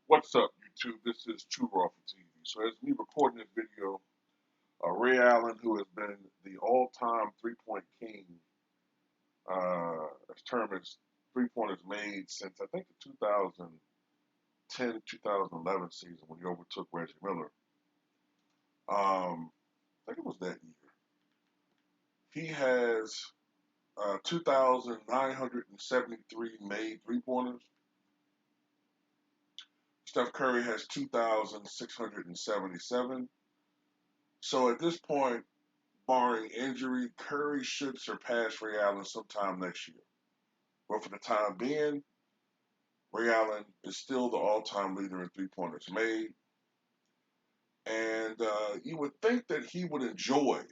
What's up, YouTube? This is Too Raw for TV. So, as me recording this video, Ray Allen, who has been the all-time three-point king, as term as three-pointers made since I think the 2010-2011 season when he overtook Reggie Miller. I think it was that year. He has 2,973 made three-pointers. Steph Curry has 2,677. So at this point, barring injury, Curry should surpass Ray Allen sometime next year. But for the time being, Ray Allen is still the all-time leader in three-pointers made. And you would think that he would enjoy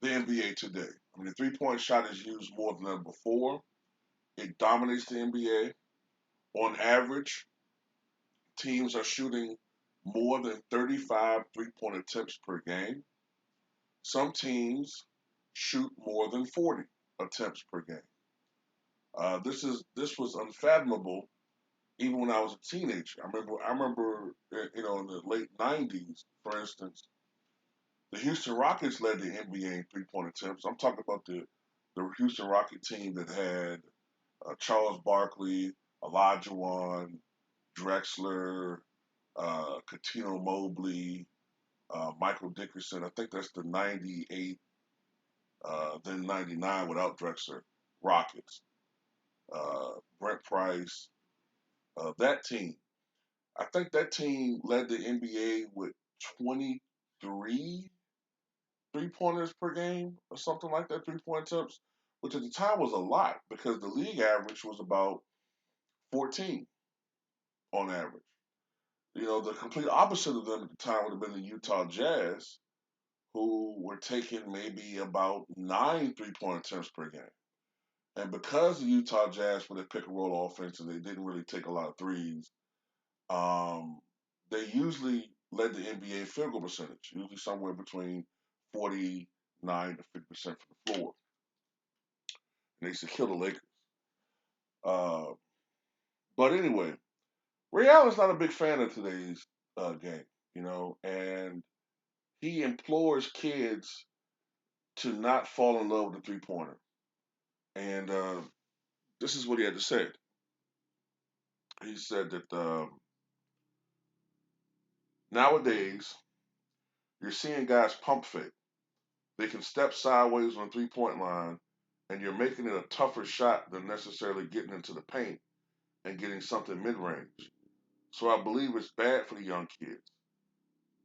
the NBA today. I mean, the three-point shot is used more than ever before. It dominates the NBA. On average, teams are shooting more than 35 three-point attempts per game. Some teams shoot more than 40 attempts per game. This was unfathomable even when I was a teenager. I remember in the late '90s, for instance, the Houston Rockets led the NBA in three-point attempts. I'm talking about the Houston Rocket team that had Charles Barkley, Olajuwon, Drexler, Katino Mobley, Michael Dickerson. I think that's the '98, then '99 without Drexler Rockets. Brent Price, that team. I think that team led the NBA with 23 three-pointers per game or something like that, three-point attempts, which at the time was a lot because the league average was about 14 on average. The complete opposite of them at the time would have been the Utah Jazz, who were taking maybe about 9 three-point attempts per game. And because the Utah Jazz were the pick and roll offense and they didn't really take a lot of threes, um, they usually led the NBA field goal percentage, usually somewhere between 49 to 50% from the floor. And they used to kill the Lakers. Uh, but anyway, Ray Allen's not a big fan of today's game, and he implores kids to not fall in love with the three-pointer. And this is what he had to say. He said that nowadays you're seeing guys pump fake. They can step sideways on the three-point line, and you're making it a tougher shot than necessarily getting into the paint and getting something mid-range. So I believe it's bad for the young kids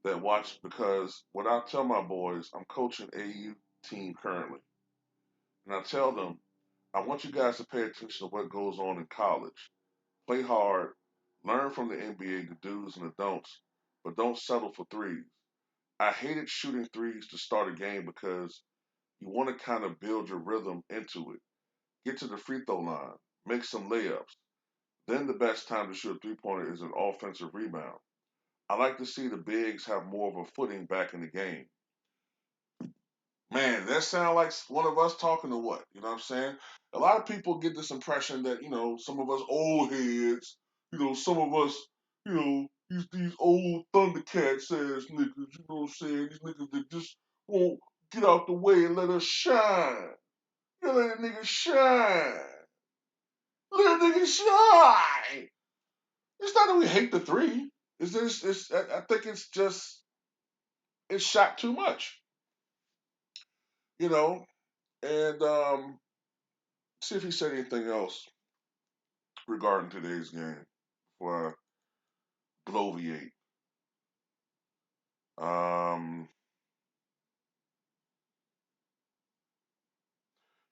that watch because what I tell my boys, I'm coaching AU team currently, and I tell them, I want you guys to pay attention to what goes on in college. Play hard, learn from the NBA, the do's and the don'ts, but don't settle for threes. I hated shooting threes to start a game because you want to kind of build your rhythm into it. Get to the free throw line, make some layups. Then the best time to shoot a three-pointer is an offensive rebound. I like to see the bigs have more of a footing back in the game. Man, that sound like one of us talking to what? You know what I'm saying? A lot of people get this impression that, some of us old heads, some of us, these old Thundercats ass niggas, you know what I'm saying? These niggas that just won't get out the way and let us shine. You let a nigga shine. Let a nigga shine. It's not that we hate the three. It's just, I think it's just, it's shot too much, you know? And see if he said anything else regarding today's game before I bloviate. Um,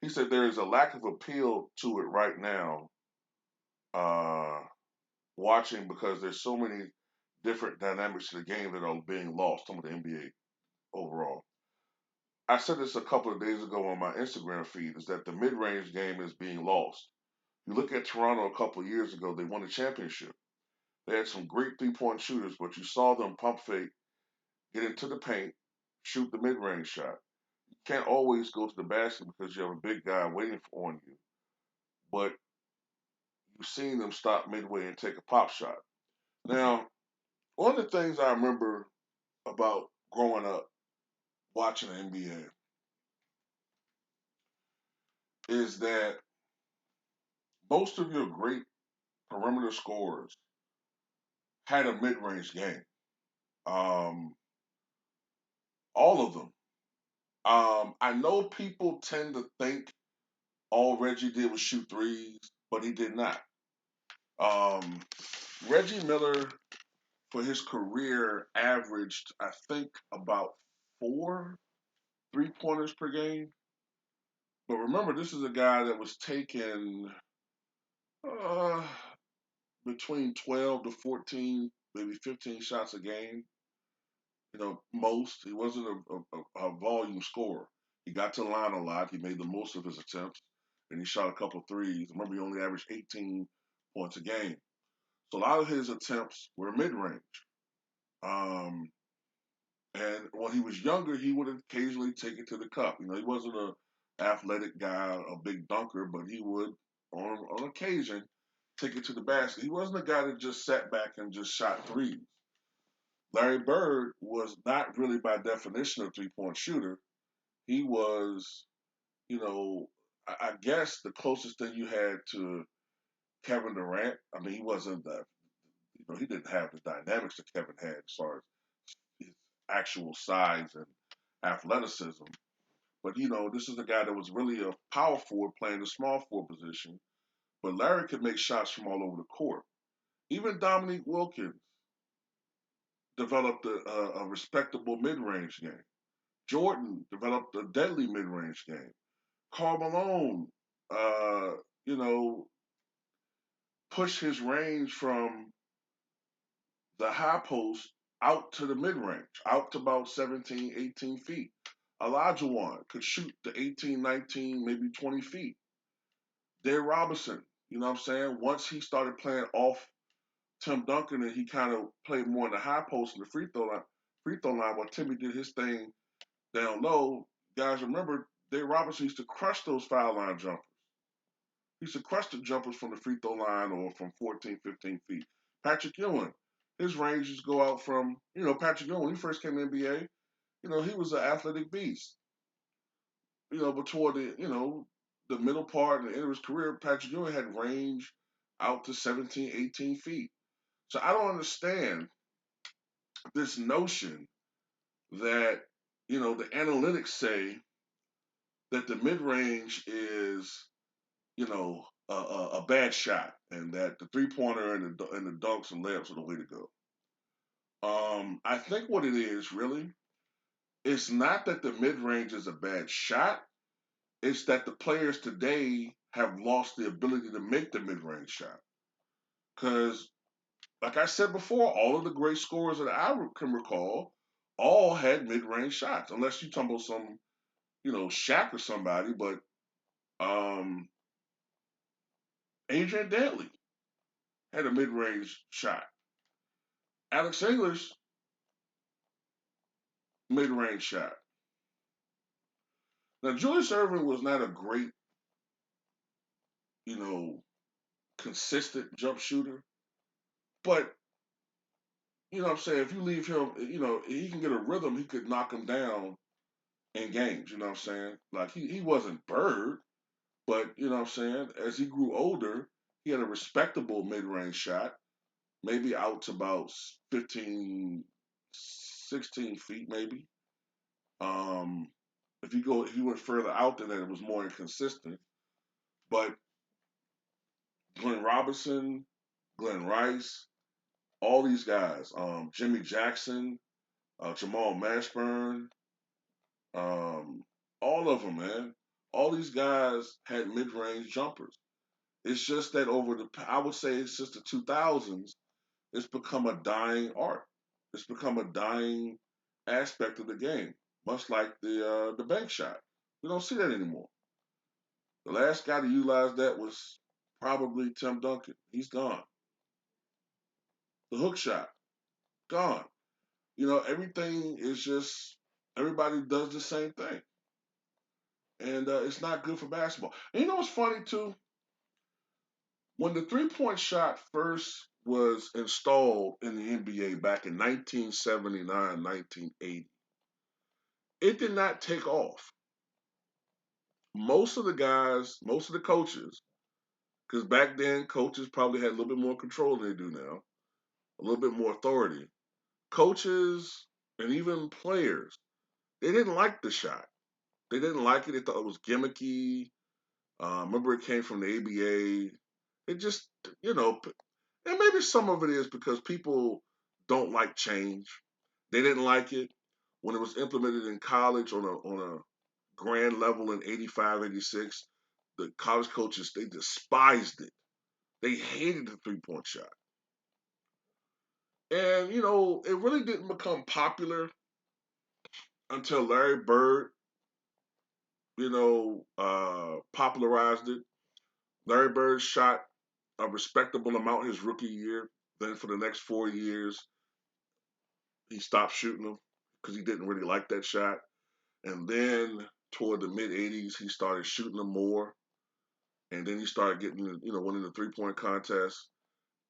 he said there is a lack of appeal to it right now, uh, watching because there's so many different dynamics to the game that are being lost, some of the NBA overall. I said this a couple of days ago on my Instagram feed, is that the mid-range game is being lost. You look at Toronto a couple of years ago, they won a championship. They had some great three-point shooters, but you saw them pump fake, get into the paint, shoot the mid-range shot. You can't always go to the basket because you have a big guy waiting on you, but you've seen them stop midway and take a pop shot. Now, one of the things I remember about growing up watching the NBA is that most of your great perimeter scorers had a mid-range game. Um, all of them. I know people tend to think all Reggie did was shoot threes, but he did not. Um, Reggie Miller, for his career, averaged, I think, about 4 3-pointers per game. But remember, this is a guy that was taking uh, between 12 to 14, maybe 15 shots a game. Most. He wasn't a volume scorer. He got to the line a lot. He made the most of his attempts, and he shot a couple threes. Remember, he only averaged 18 points a game. So a lot of his attempts were mid-range. Um, and when he was younger, he would occasionally take it to the cup. He wasn't a athletic guy, a big dunker, but he would, on occasion, take it to the basket. He wasn't a guy that just sat back and just shot threes. Larry Bird was not really by definition a three-point shooter. He was, you know, I guess the closest thing you had to Kevin Durant. I mean, he wasn't he didn't have the dynamics that Kevin had as far as his actual size and athleticism. But this is a guy that was really a power forward playing the small forward position. But Larry could make shots from all over the court. Even Dominique Wilkins developed a respectable mid-range game. Jordan developed a deadly mid-range game. Karl Malone, uh, you know, pushed his range from the high post out to the mid-range, out to about 17, 18 feet. Elijah Wan could shoot the 18, 19, maybe 20 feet. Dave Robinson, what I'm saying? Once he started playing off Tim Duncan and he kind of played more in the high post and the free throw line while Timmy did his thing down low, guys remember Dave Robinson used to crush those foul line jumpers. He used to crush the jumpers from the free throw line or from 14, 15 feet. Patrick Ewing, his ranges go out from, Patrick Ewing, when he first came to the NBA, he was an athletic beast. But toward the middle part and the end of his career, Patrick Ewing had range out to 17, 18 feet. So I don't understand this notion that, the analytics say that the mid range is, a bad shot and that the three pointer and the dunks and layups are the way to go. I think what it is really, it's not that the mid range is a bad shot. It's that the players today have lost the ability to make the mid range shot. Because, like I said before, all of the great scorers that I can recall all had mid range shots, unless you tumble some, Shaq or somebody. But um, Adrian Dantley had a mid range shot. Alex English, mid range shot. Now, Julius Erving was not a great, you know, consistent jump shooter, but what I'm saying, if you leave him, he can get a rhythm, he could knock him down in games, you know what I'm saying? Like he wasn't Bird, but what I'm saying, as he grew older, he had a respectable mid range shot, maybe out to about 15, 16 feet, maybe. Um, if you went further out than that, it was more inconsistent. But Glenn Robinson, Glenn Rice, all these guys, Jimmy Jackson, Jamal Mashburn, um, all of them, man. All these guys had mid-range jumpers. It's just that I would say it's just the 2000s, it's become a dying art. It's become a dying aspect of the game, much like the bank shot. We don't see that anymore. The last guy to utilize that was probably Tim Duncan. He's gone. The hook shot, gone. Everything is just everybody does the same thing, and it's not good for basketball. And what's funny too? When the three-point shot first was installed in the NBA back in 1979, 1980, it did not take off. Most of the guys, most of the coaches, because back then coaches probably had a little bit more control than they do now, a little bit more authority. Coaches and even players, they didn't like the shot. They didn't like it. They thought it was gimmicky. Remember, it came from the ABA. It just, you know, and maybe some of it is because people don't like change. They didn't like it when it was implemented in college on a grand level in 85, 86. The college coaches, they despised it. They hated the three-point shot. And, it really didn't become popular until Larry Bird, popularized it. Larry Bird shot a respectable amount his rookie year. Then for the next 4 years, he stopped shooting them because he didn't really like that shot. And then toward the mid 80s, he started shooting them more. And then he started getting, winning the 3-point contest.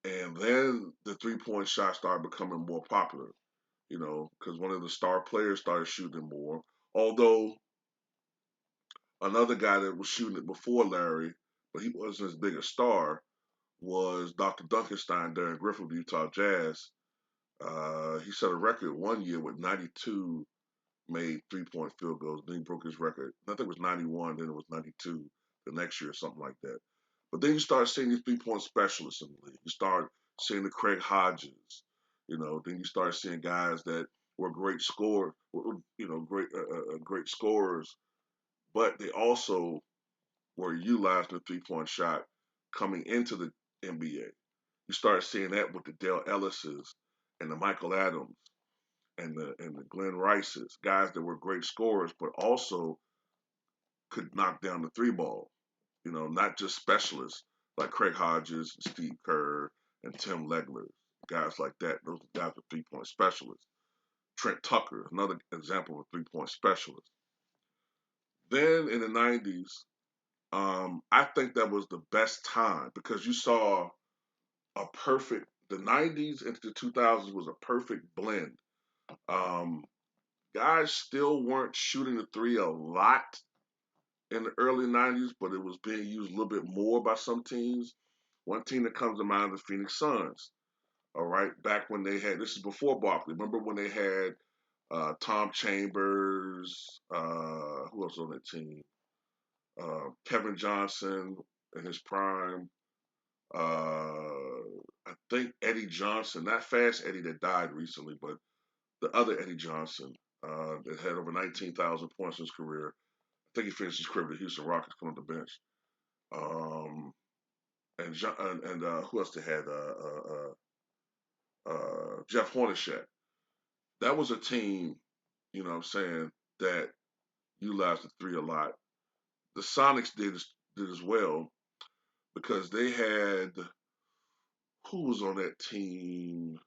And then the 3-point shot started becoming more popular, because one of the star players started shooting it more. Although another guy that was shooting it before Larry, but he wasn't as big a star, was Dr. Duncanstein during Griffith Utah Jazz. He set a record one year with 92 made 3-point field goals. Then he broke his record. I think it was 91, then it was 92 the next year, something like that. But then you start seeing these 3-point specialists in the league. You start seeing the Craig Hodges. Then you start seeing guys that were great great scorers, but they also were utilizing the 3-point shot coming into the NBA. You start seeing that with the Dale Ellises and the Michael Adams and the Glenn Rices, guys that were great scorers, but also could knock down the three ball. Not just specialists like Craig Hodges, and Steve Kerr, and Tim Legler, guys like that. Those guys are 3-point specialists. Trent Tucker, another example of a 3-point specialist. Then in the 90s, I think that was the best time because you saw the 90s into the 2000s was a perfect blend. Um, Guys still weren't shooting the three a lot in the early 90s, but it was being used a little bit more by some teams. One team that comes to mind is the Phoenix Suns. All right, back when they had, this is before Barkley. Remember when they had Tom Chambers, who else on that team? Kevin Johnson in his prime. I think Eddie Johnson, not Fast Eddie that died recently, but the other Eddie Johnson that had over 19,000 points in his career. I think he finished his career with the Houston Rockets coming off the bench. And who else they had? Jeff Hornacek. That was a team, what I'm saying, that utilized the three a lot. The Sonics did as well because they had, who was on that team?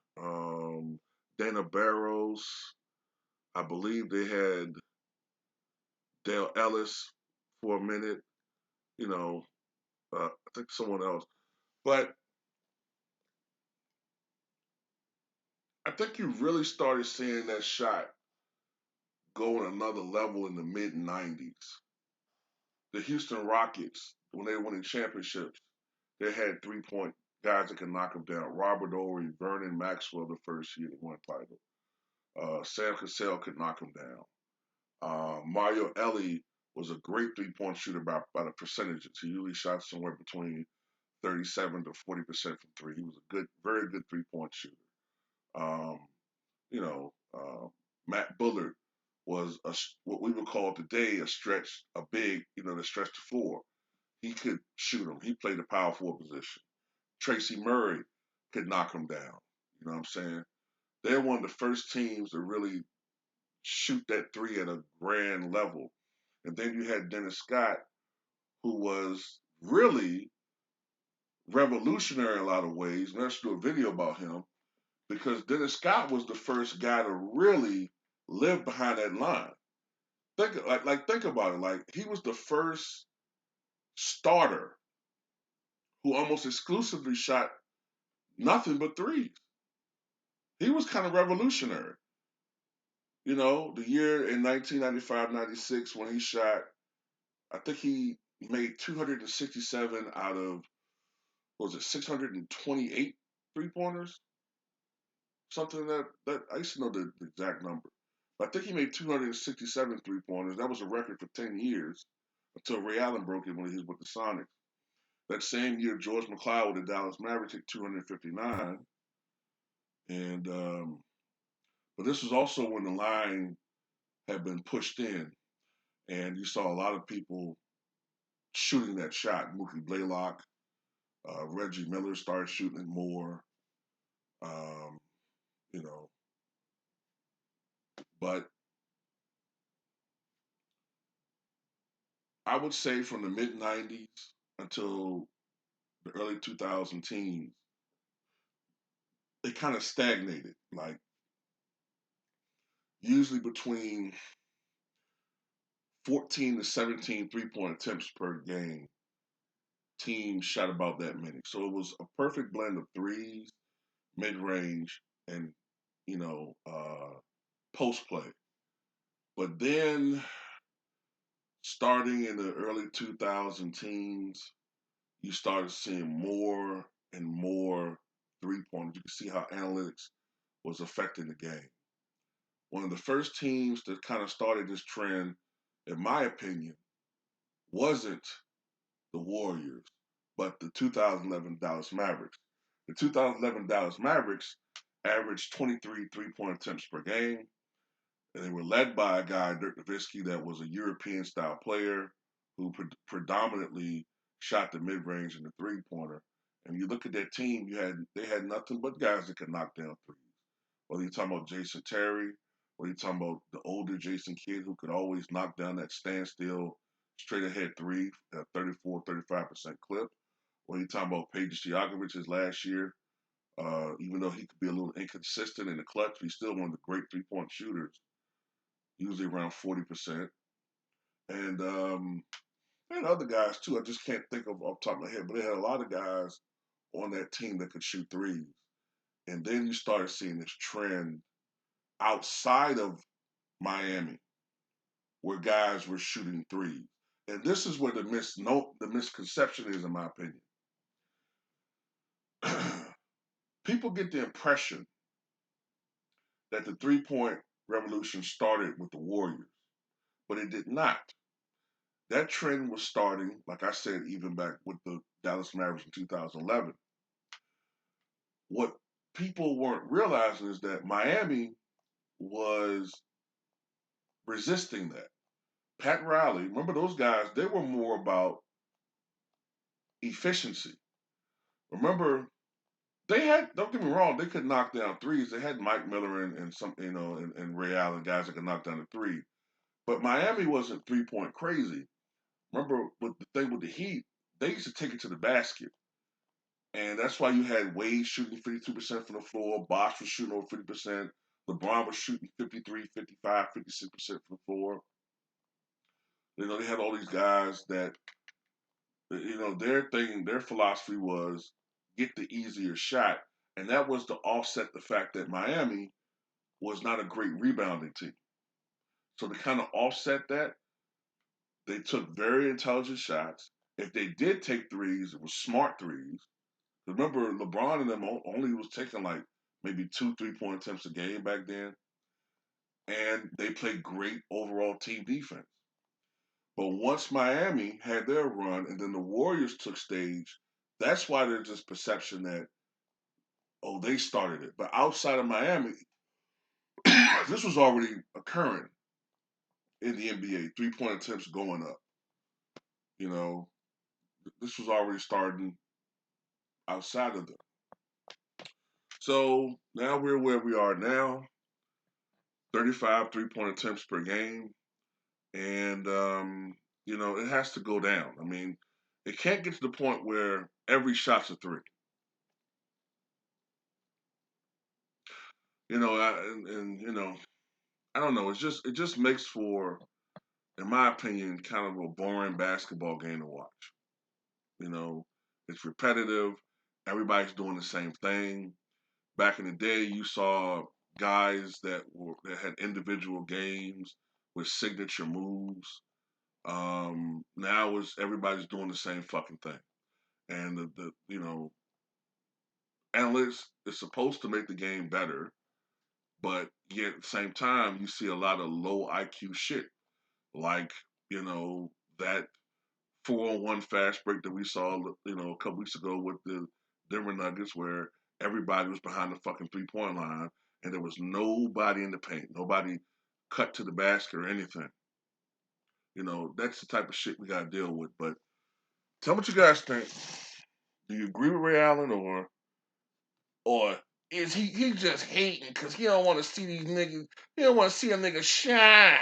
Dana Barros. I believe they had Dale Ellis for a minute. I think someone else. But I think you really started seeing that shot go on another level in the mid 90s. The Houston Rockets, when they were winning championships, they had 3-point guys that could knock them down. Robert Ory, Vernon Maxwell, the first year they won a title. Sam Cassell could knock them down. Mario Elie was a great 3-point shooter by the percentages. He usually shot somewhere between 37 to 40% from three. He was a very good 3-point shooter. Um, you know, Matt Bullard was what we would call today a big, that stretched to four. He could shoot him. He played the power forward position. Tracy Murray could knock him down. You know what I'm saying? They're one of the first teams to really shoot that three at a grand level. And then you had Dennis Scott, who was really revolutionary in a lot of ways. And let's do a video about him because Dennis Scott was the first guy to really live behind that line. Think about it. Like he was the first starter who almost exclusively shot nothing but threes. He was kind of revolutionary. The year in 1995-96 when he shot, I think he made 267 out of, what was it, 628 three-pointers? Something that I used to know the exact number. But I think he made 267 three-pointers. That was a record for 10 years until Ray Allen broke it when he was with the Sonics. That same year, George McCloud with the Dallas Mavericks hit 259. And but this was also when the line had been pushed in, and you saw a lot of people shooting that shot. Mookie Blaylock, Reggie Miller started shooting it more. Um, you know, but I would say from the mid '90s until the early 2000 teens, it kind of stagnated. Like usually between 14 to 17 three-point attempts per game, teams shot about that many. So it was a perfect blend of threes, mid-range, and you know, uh, post play. But then, starting in the early 2000 teens, you started seeing more and more three pointers. You can see how analytics was affecting the game. One of the first teams that kind of started this trend, in my opinion, wasn't the Warriors, but the 2011 Dallas Mavericks. The 2011 Dallas Mavericks averaged 23 three-point attempts per game, and they were led by a guy, Dirk Nowitzki, that was a European-style player who predominantly shot the mid-range and the three-pointer. And you look at that team, they had nothing but guys that could knock down threes. Whether you're talking about Jason Terry, whether you're talking about the older Jason Kidd who could always knock down that standstill straight ahead three at 34, 35% clip. Whether you're talking about Peja Stojakovic's last year, even though he could be a little inconsistent in the clutch, he's still one of the great three-point shooters, usually around 40%. And and other guys too. I just can't think of off the top of my head, but they had a lot of guys on that team that could shoot threes. And then you started seeing this trend outside of Miami where guys were shooting threes. And this is where the misconception is, in my opinion. People get the impression that the three-point revolution started with the Warriors, but it did not. That trend was starting, like I said, even back with the Dallas Mavericks in 2011. What people weren't realizing is that Miami was resisting that. Pat Riley, remember those guys, they were more about efficiency. Remember, don't get me wrong, they could knock down threes. They had Mike Miller and some, and Ray Allen, guys that could knock down the three. But Miami wasn't three-point crazy. Remember, with the thing with the Heat, they used to take it to the basket. And that's why you had Wade shooting 52% from the floor, Bosh was shooting over 50%, LeBron was shooting 53, 55, 56% from the floor. They had all these guys that, their philosophy was get the easier shot. And that was to offset the fact that Miami was not a great rebounding team. So to kind of offset that, they took very intelligent shots. If they did take threes, it was smart threes. Remember, LeBron and them only was taking like maybe 2 3-point attempts a game back then. And they played great overall team defense. But once Miami had their run and then the Warriors took stage, that's why there's this perception that, oh, they started it. But outside of Miami, this was already occurring in the NBA, 3-point attempts going up. You know, this was already starting outside of them. So now we're where we are now, 35 3-point attempts per game. And, it has to go down. I mean, it can't get to the point where every shot's a three. I don't know. It just makes for, in my opinion, kind of a boring basketball game to watch. It's repetitive, Everybody's doing the same thing. Back in the day, you saw guys that had individual games with signature moves. Now is everybody's doing the same fucking thing, and the analytics is supposed to make the game better, but yet at the same time, you see a lot of low IQ shit, like you know that 4-on-1 fast break that we saw, a couple weeks ago with the Denver Nuggets, where everybody was behind the fucking 3-point line and there was nobody in the paint, nobody cut to the basket or anything. That's the type of shit we got to deal with. But tell me what you guys think. Do you agree with Ray Allen, or is he just hating because he don't want to see these niggas? He don't want to see a nigga shine.